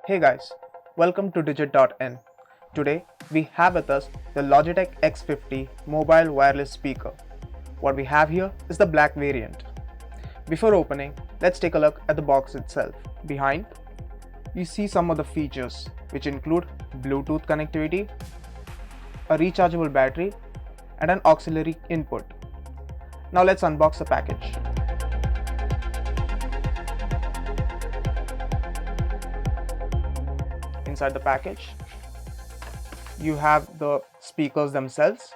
Hey guys, welcome to Digit.in. Today we have with us the Logitech X50 mobile wireless speaker. What we have here is the black variant. Before opening, let's take a look at the box itself. Behind, you see some of the features which include Bluetooth connectivity, a rechargeable battery, and an auxiliary input. Now let's unbox the package. Inside the package, you have the speakers themselves,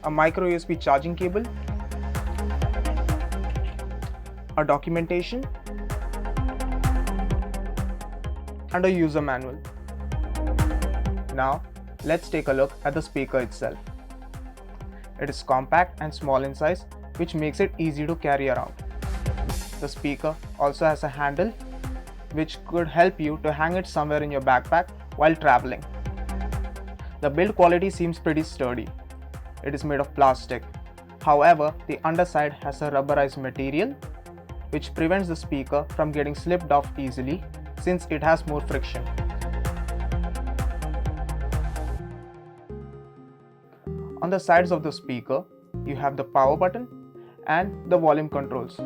a micro USB charging cable, a documentation, and a user manual. Now let's take a look at the speaker itself. It is compact and small in size, which makes it easy to carry around. The speaker also has a handle which could help you to hang it somewhere in your backpack while traveling. The build quality seems pretty sturdy. It is made of plastic. However, the underside has a rubberized material which prevents the speaker from getting slipped off easily since it has more friction. On the sides of the speaker, you have the power button and the volume controls.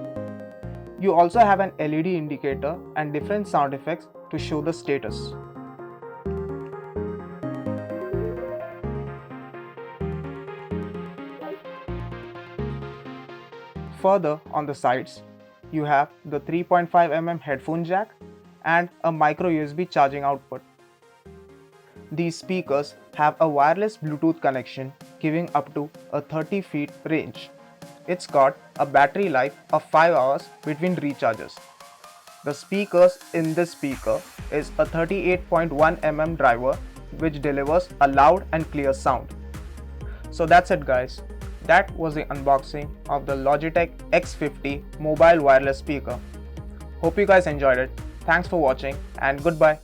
You also have an LED indicator and different sound effects to show the status. Further on the sides, you have the 3.5 mm headphone jack and a micro USB charging output. These speakers have a wireless Bluetooth connection giving up to a 30 feet range. It's got a battery life of 5 hours between recharges. The speakers in this speaker is a 38.1 mm driver which delivers a loud and clear sound. So that's it guys. That was the unboxing of the Logitech X50 mobile wireless speaker. Hope you guys enjoyed it. Thanks for watching and goodbye.